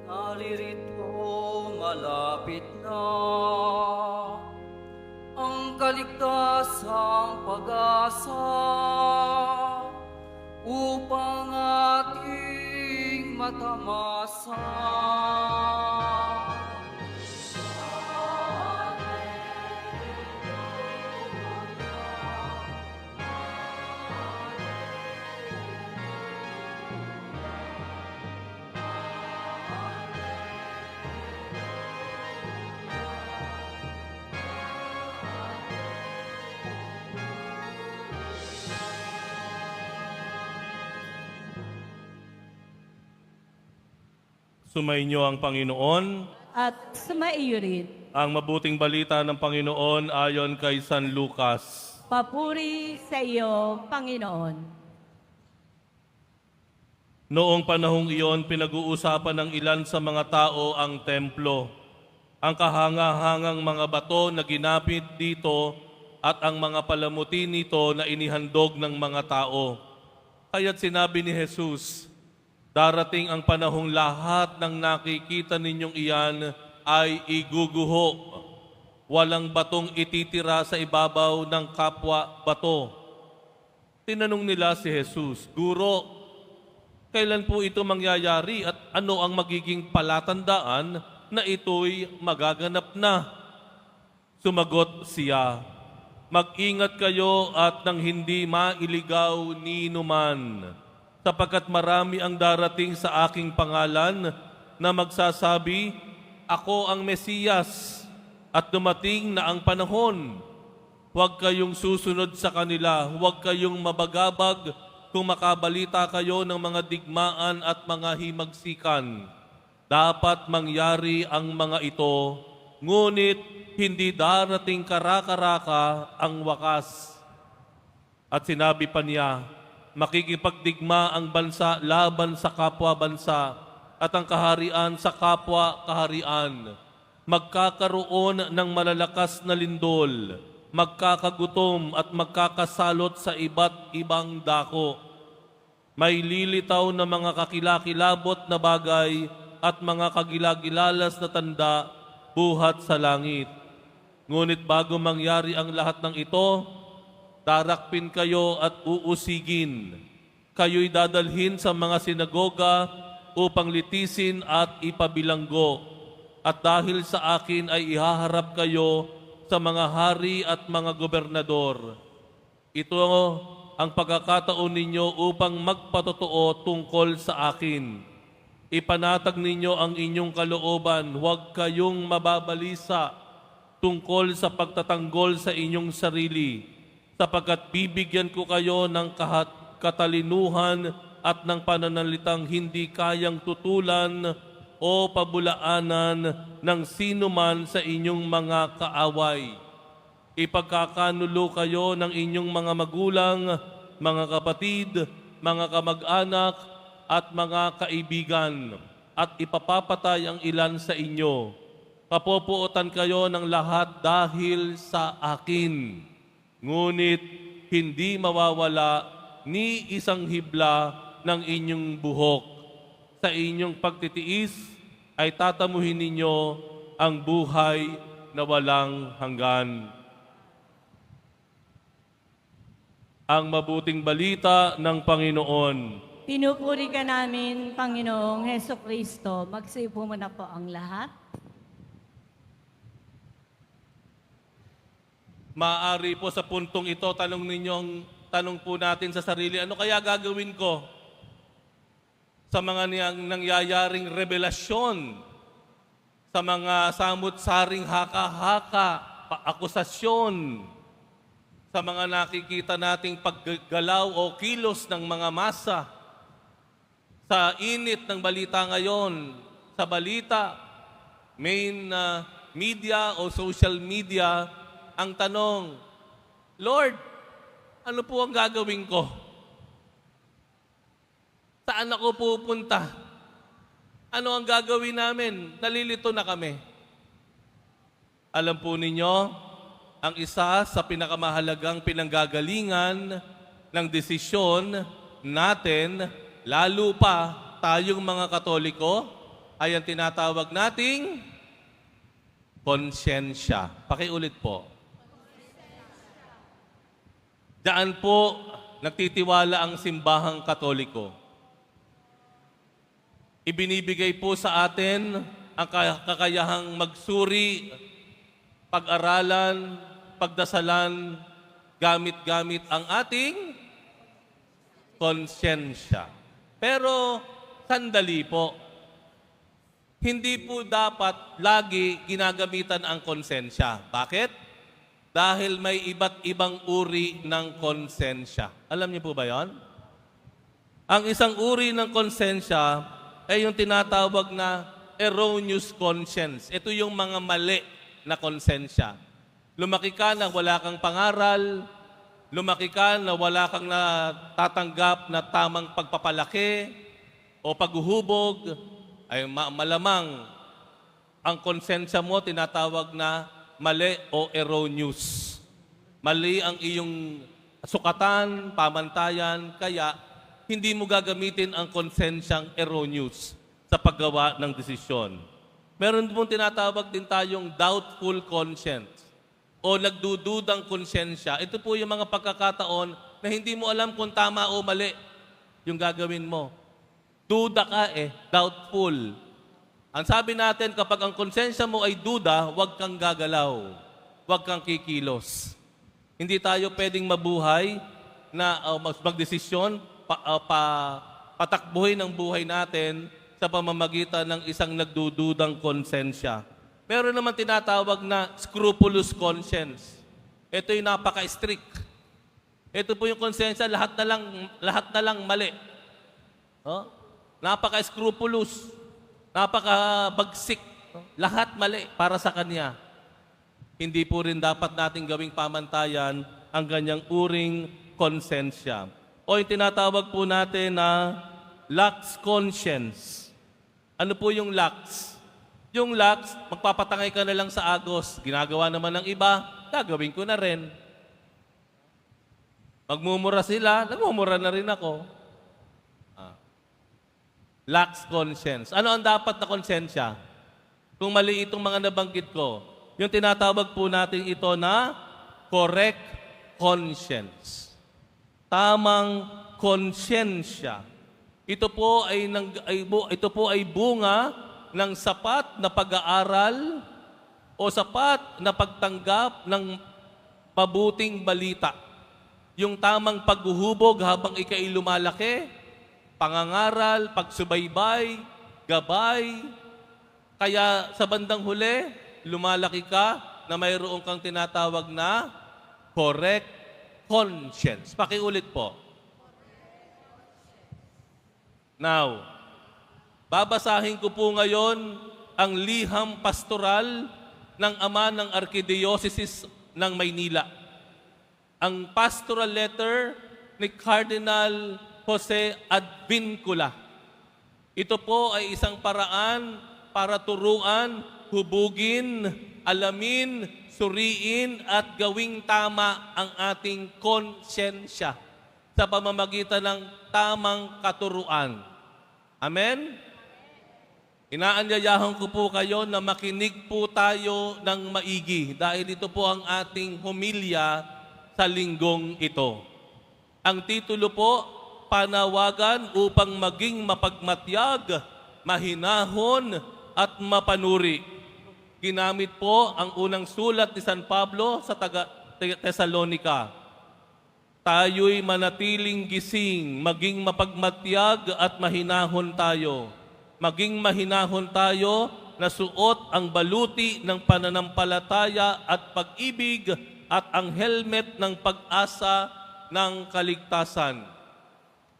Naririto malapit na ang kaligtasang pag-asa upang ating matamasa. Sumainyo ang Panginoon. At sumaiyo rin. Ang mabuting balita ng Panginoon ayon kay San Lucas. Papuri sa iyo, Panginoon. Noong panahong iyon, pinag-uusapan ng ilan sa mga tao ang templo, ang kahanga-hangang mga bato na ginapit dito at ang mga palamuti nito na inihandog ng mga tao. Kaya't sinabi ni Jesus, darating ang panahong lahat ng nakikita ninyong iyan ay iguguho. Walang batong ititira sa ibabaw ng kapwa bato. Tinanong nila si Jesus, Guro, kailan po ito mangyayari at ano ang magiging palatandaan na ito'y magaganap na? Sumagot siya, mag-ingat kayo at nang hindi mailigaw ni numan, sapagkat marami ang darating sa aking pangalan na magsasabi, ako ang Mesiyas, at dumating na ang panahon. Huwag kayong susunod sa kanila, huwag kayong mabagabag kung makabalita kayo ng mga digmaan at mga himagsikan. Dapat mangyari ang mga ito, ngunit hindi darating karaka-raka ang wakas. At sinabi pa niya, makikipagdigma ang bansa laban sa kapwa bansa at ang kaharian sa kapwa kaharian. Magkakaroon ng malalakas na lindol, magkakagutom at magkakasalot sa iba't ibang dako. May lilitaw na mga kakilakilabot na bagay at mga kagilagilalas na tanda buhat sa langit. Ngunit bago mangyari ang lahat ng ito, darakpin kayo at uusigin. Kayo'y dadalhin sa mga sinagoga upang litisin at ipabilanggo. At dahil sa akin ay ihaharap kayo sa mga hari at mga gobernador. Ito ang pagkakataon ninyo upang magpatotoo tungkol sa akin. Ipanatag ninyo ang inyong kalooban, huwag kayong mababalisa tungkol sa pagtatanggol sa inyong sarili, sapagkat bibigyan ko kayo ng katalinuhan at ng pananalitang hindi kayang tutulan o pabulaanan ng sino man sa inyong mga kaaway. Ipagkakanulo kayo ng inyong mga magulang, mga kapatid, mga kamag-anak, at mga kaibigan, at ipapapatay ang ilan sa inyo. Kapopuotan kayo ng lahat dahil sa akin. Ngunit hindi mawawala ni isang hibla ng inyong buhok. Sa inyong pagtitiis ay tatamuhin ninyo ang buhay na walang hanggan. Ang mabuting balita ng Panginoon. Pinupuri ka namin, Panginoong Heso Kristo. Magsiupo muna po ang lahat. Maaari po sa puntong ito, tanong po natin sa sarili, ano kaya gagawin ko sa mga nangyayaring revelasyon, sa mga samut-saring haka-haka, akusasyon, sa mga nakikita nating paggalaw o kilos ng mga masa, sa init ng balita ngayon, sa balita, main media o social media, ang tanong, Lord, ano po ang gagawin ko? Saan ako pupunta? Ano ang gagawin namin? Nalilito na kami. Alam po ninyo, ang isa sa pinakamahalagang pinanggagalingan ng desisyon natin, lalo pa tayong mga Katoliko, ay ang tinatawag nating konsensya. Pakiulit po. Diyan po nagtitiwala ang simbahang Katoliko. Ibinibigay po sa atin ang kakayahang magsuri, pag-aralan, pagdasalan, gamit-gamit ang ating konsensya. Pero, sandali po, hindi po dapat lagi ginagamitan ang konsensya. Bakit? Dahil may iba't ibang uri ng konsensya. Alam niyo po ba yon? Ang isang uri ng konsensya ay yung tinatawag na erroneous conscience. Ito yung mga mali na konsensya. Lumaki ka na wala kang pangaral, lumaki ka na wala kang natatanggap na tamang pagpapalaki o paghuhubog, ay malamang ang konsensya mo tinatawag na mali o erroneous. Mali ang iyong sukatan, pamantayan, kaya hindi mo gagamitin ang konsensyang erroneous sa paggawa ng desisyon. Meron pong tinatawag din tayong doubtful conscience o nagdududang konsensya. Ito po yung mga pagkakataon na hindi mo alam kung tama o mali yung gagawin mo. Duda ka doubtful. Ang sabi natin, kapag ang konsensya mo ay duda, huwag kang gagalaw. Huwag kang kikilos. Hindi tayo pwedeng mabuhay na magdesisyon, patakbuhin ang buhay natin sa pamamagitan ng isang nagdududang konsensya. Meron naman tinatawag na scrupulous conscience. Ito yung napaka-strict. Ito po yung konsensya, lahat na lang mali. Napaka-scrupulous, napaka-bagsik, lahat mali para sa kanya. Hindi po rin dapat nating gawing pamantayan ang ganyang uring konsensya. O yung tinatawag po natin na lax conscience. Ano po yung lax? Yung lax, magpapatangay ka na lang sa agos. Ginagawa naman ng iba, gagawin ko na rin. Magmumura sila, nagmumura na rin ako. Lax conscience. Ano ang dapat na konsensya? Kung mali itong mga nabanggit ko, yung tinatawag po natin ito na correct conscience. Tamang konsyensya. Ito po ay bunga ng sapat na pag-aaral o sapat na pagtanggap ng mabuting balita. Yung tamang paghuhubog habang ika'y lumalaki, pangangaral, pagsubaybay, gabay. Kaya sa bandang huli, lumalaki ka na mayroon kang tinatawag na correct conscience. Pakiulit po. Now, babasahin ko po ngayon ang liham pastoral ng ama ng Arkidiocese ng Maynila. Ang pastoral letter ni Cardinal Jose Advincula. Ito po ay isang paraan para turuan, hubugin, alamin, suriin at gawing tama ang ating konsyensya sa pamamagitan ng tamang katuruan. Amen? Inaanyayahan ko po kayo na makinig po tayo ng maigi dahil ito po ang ating homilya sa linggong ito. Ang titulo po, panawagan upang maging mapagmatyag, mahinahon at mapanuri. Ginamit po ang unang sulat ni San Pablo sa Thessalonica. Tayo'y manatiling gising, maging mapagmatyag at mahinahon tayo. Maging mahinahon tayo na suot ang baluti ng pananampalataya at pag-ibig at ang helmet ng pag-asa ng kaligtasan.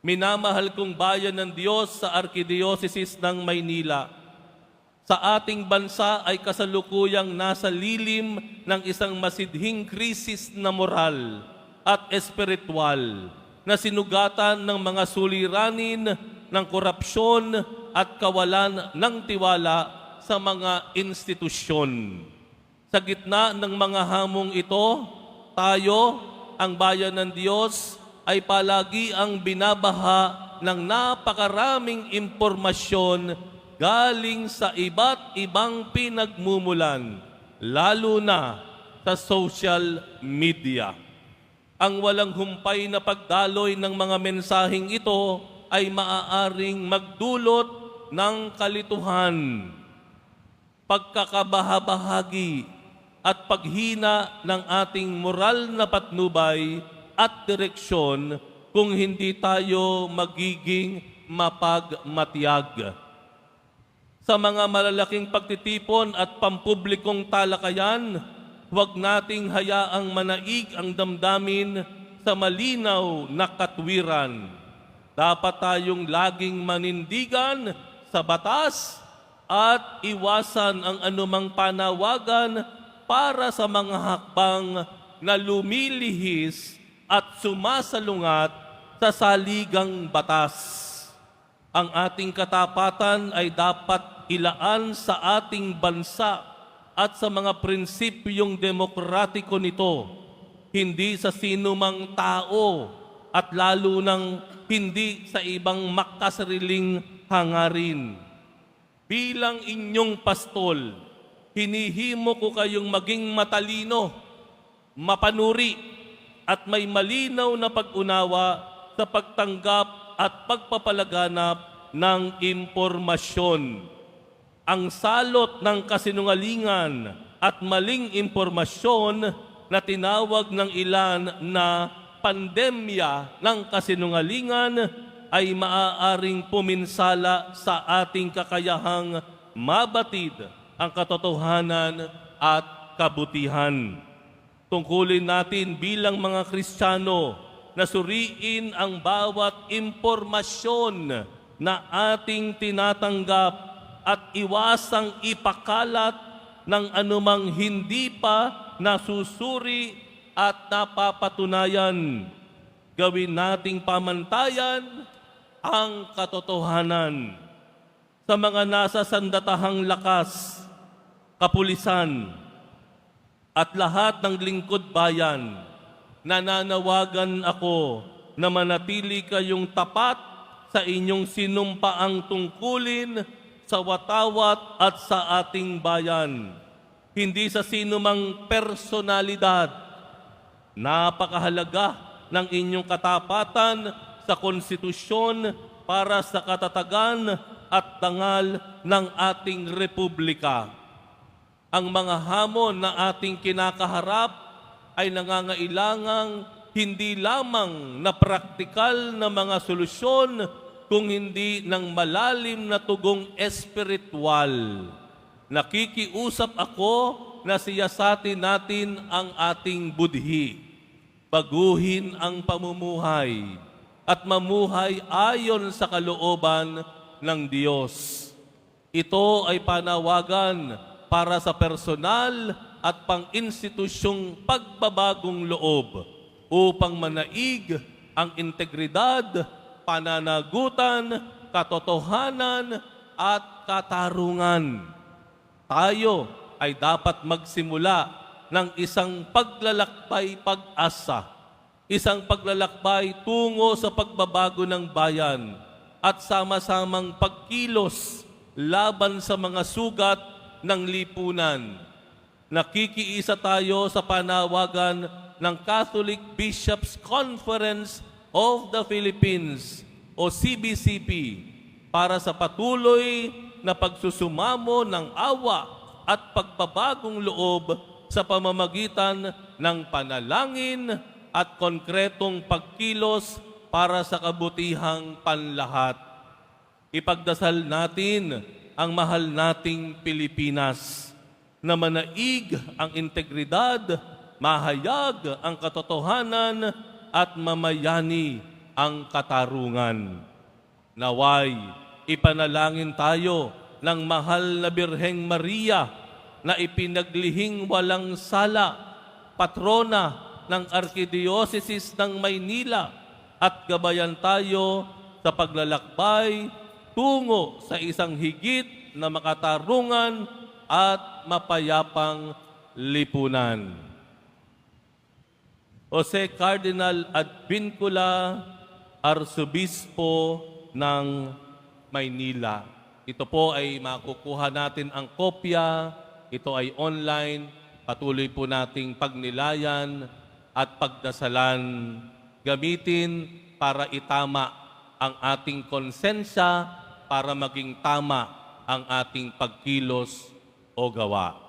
Minamahal kong bayan ng Diyos sa Arkidiocese ng Maynila. Sa ating bansa ay kasalukuyang nasa lilim ng isang masidhing krisis na moral at espiritual na sinugatan ng mga suliranin ng korupsyon at kawalan ng tiwala sa mga institusyon. Sa gitna ng mga hamong ito, tayo, ang bayan ng Diyos, ay palagi ang binabaha ng napakaraming impormasyon galing sa iba't ibang pinagmumulan, lalo na sa social media. Ang walang humpay na pagdaloy ng mga mensaheng ito ay maaaring magdulot ng kalituhan, pagkakabahabahagi at paghina ng ating moral na patnubay at direksyon kung hindi tayo magiging mapagmatiyag. Sa mga malalaking pagtitipon at pampublikong talakayan, huwag nating hayaang manaig ang damdamin sa malinaw na katwiran. Dapat tayong laging manindigan sa batas at iwasan ang anumang panawagan para sa mga hakbang na lumilihis at sumasalungat sa saligang batas. Ang ating katapatan ay dapat ilaan sa ating bansa at sa mga prinsipyong demokratiko nito, hindi sa sinumang tao at lalo nang hindi sa ibang makasariling hangarin. Bilang inyong pastol, hinihimo ko kayong maging matalino, mapanuri, at may malinaw na pag-unawa sa pagtanggap at pagpapalaganap ng impormasyon. Ang salot ng kasinungalingan at maling impormasyon na tinawag ng ilan na pandemya ng kasinungalingan ay maaaring puminsala sa ating kakayahang mabatid ang katotohanan at kabutihan. Tungkulin natin bilang mga Kristiyano na suriin ang bawat impormasyon na ating tinatanggap at iwasang ipakalat ng anumang hindi pa nasusuri at napapatunayan. Gawin nating pamantayan ang katotohanan. Sa mga nasa sandatahang lakas, kapulisan, at lahat ng lingkod bayan, nananawagan ako na manatili kayong tapat sa inyong sinumpaang tungkulin sa watawat at sa ating bayan. Hindi sa sinumang personalidad. Napakahalaga ng inyong katapatan sa konstitusyon para sa katatagan at dangal ng ating republika. Ang mga hamon na ating kinakaharap ay nangangailangang hindi lamang na praktikal na mga solusyon, kung hindi ng malalim na tugong espiritual. Nakikiusap ako na siyasatin natin ang ating budhi. Baguhin ang pamumuhay at mamuhay ayon sa kalooban ng Diyos. Ito ay panawagan para sa personal at pang-institusyong pagbabagong loob upang manaig ang integridad, pananagutan, katotohanan at katarungan. Tayo ay dapat magsimula ng isang paglalakbay pag-asa, isang paglalakbay tungo sa pagbabago ng bayan at sama-samang pagkilos laban sa mga sugat ng lipunan. Nakikiisa tayo sa panawagan ng Catholic Bishops' Conference of the Philippines o CBCP para sa patuloy na pagsusumamo ng awa at pagbabagong loob sa pamamagitan ng panalangin at konkretong pagkilos para sa kabutihang panlahat. Ipagdasal natin ang mahal nating Pilipinas na manaig ang integridad, mahayag ang katotohanan at mamayani ang katarungan. Naway, ipanalangin tayo ng mahal na Birheng Maria na ipinaglihing walang sala, patrona ng Arkidiyocesis ng Maynila, at gabayan tayo sa paglalakbay tungo sa isang higit na makatarungan at mapayapang lipunan. Jose Cardinal Advincula, Arsobispo ng Maynila. Ito po ay makukuha natin ang kopya. Ito ay online. Patuloy po nating pagnilayan at pagdasalan. Gamitin para itama ang ating konsensya, para maging tama ang ating pagkilos o gawa.